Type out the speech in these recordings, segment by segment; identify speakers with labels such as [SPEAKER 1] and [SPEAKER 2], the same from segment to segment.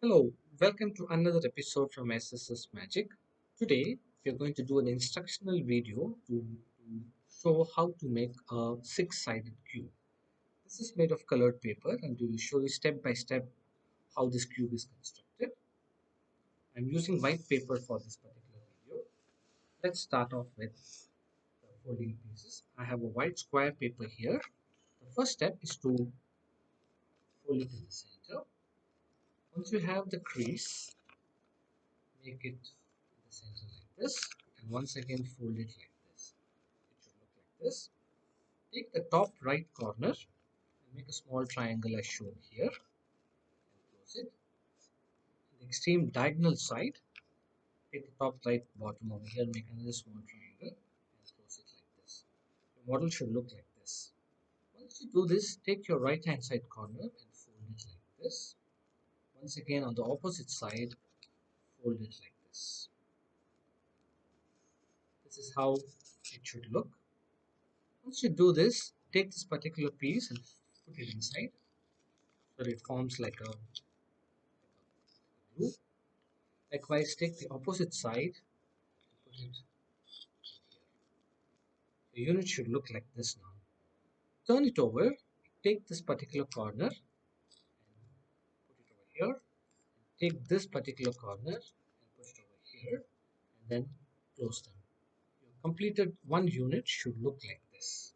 [SPEAKER 1] Hello, welcome to another episode from SSS Magic. Today, we are going to do an instructional video to show how to make a six-sided cube. This is made of colored paper and we will show you step by step how this cube is constructed. I'm using white paper for this particular video. Let's start off with the folding pieces. I have a white square paper here. The first step is to fold it in the center. Once you have the crease, make it in the center like this, and once again fold it like this. It should look like this. Take the top right corner and make a small triangle as shown here and close it. The extreme diagonal side, take the top right bottom over here, make another small triangle and close it like this. Your model should look like this. Once you do this, take your right hand side corner and fold it like this. Once again on the opposite side, fold it like this. This is how it should look. Once you do this, take this particular piece and put it inside so that it forms like a glue. Likewise, take the opposite side and put it here. The unit should look like this now. Turn it over, take this particular corner and put it over here. Take this particular corner and put it over here and then close them. Your completed one unit should look like this.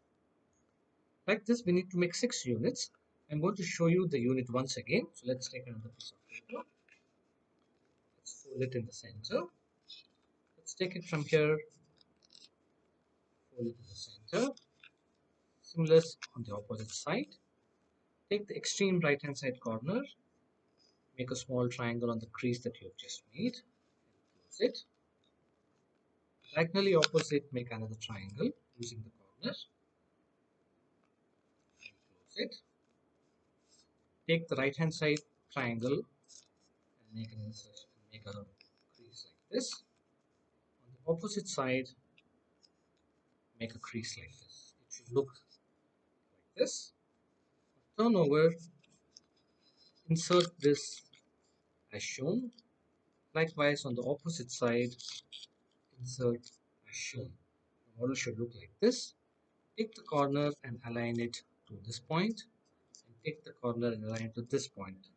[SPEAKER 1] Like this, we need to make 6 units. I'm going to show you the unit once again. So let's take another piece of paper. Let's fold it in the center. Let's take it from here, fold it in the center. Similar on the opposite side. Take the extreme right hand side corner, make a small triangle on the crease that you have just made, and close it. Diagonally opposite, make another triangle using the corner, and close it. Take the right hand side triangle and make an insertion, make a crease like this. On the opposite side, make a crease like this. It should look like this. Turn over, insert this as shown. Likewise, on the opposite side, insert as shown. The model should look like this. Take the corner and align it to this point, and take the corner and align it to this point.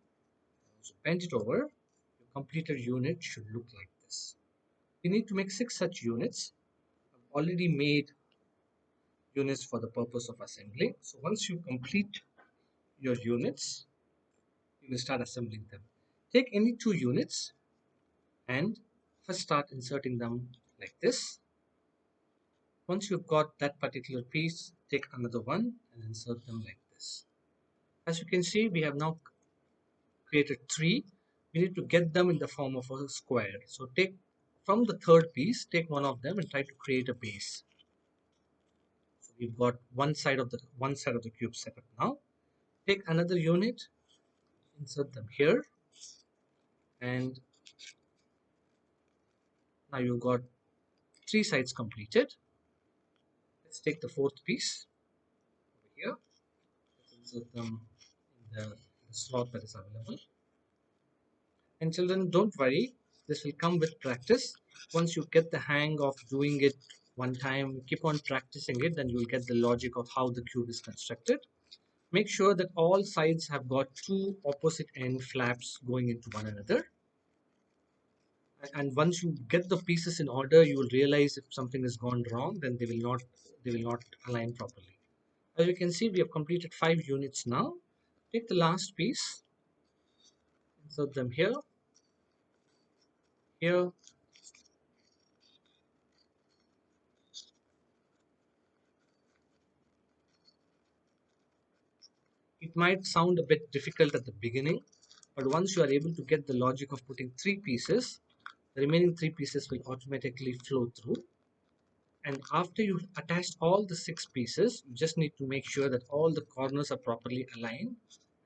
[SPEAKER 1] So bend it over. Your completed unit should look like this. You need to make 6 such units. I've already made units for the purpose of assembling. So once you complete your units, you will start assembling them. Take any 2 units and first start inserting them like this. Once you've got that particular piece, take another one and insert them like this. As you can see, we have now created 3. We need to get them in the form of a square. So take from the third piece, take one of them and try to create a base. So we've got one side of the cube set up now. Take another unit, insert them here, and now you've got 3 sides completed. Let's take the fourth piece over here. Let's insert them in the slot that is available. And children, don't worry, this will come with practice. Once you get the hang of doing it one time, keep on practicing it, then you will get the logic of how the cube is constructed. Make sure that all sides have got 2 opposite end flaps going into one another. And once you get the pieces in order, you will realize if something has gone wrong, then they will not align properly. As you can see, we have completed 5 units now. Take the last piece, insert them here, here, it might sound a bit difficult at the beginning, but once you are able to get the logic of putting 3 pieces, the remaining 3 pieces will automatically flow through. And after you've attached all the 6 pieces, you just need to make sure that all the corners are properly aligned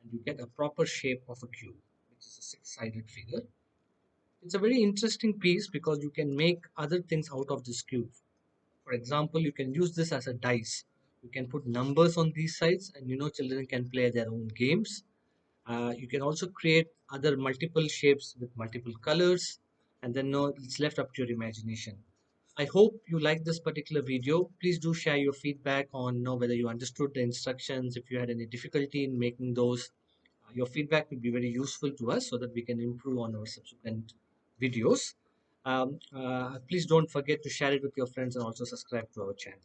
[SPEAKER 1] and you get a proper shape of a cube, which is a 6-sided figure. It's a very interesting piece because you can make other things out of this cube. For example, you can use this as a dice. You can put numbers on these sides and children can play their own games. You can also create other multiple shapes with multiple colors, and then no, it's left up to your imagination. I hope you like this particular video. Please do share your feedback on know whether you understood the instructions, if you had any difficulty in making those. Your feedback will be very useful to us so that we can improve on our subsequent videos. Please don't forget to share it with your friends and also subscribe to our channel.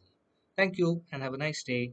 [SPEAKER 1] Thank you and have a nice day.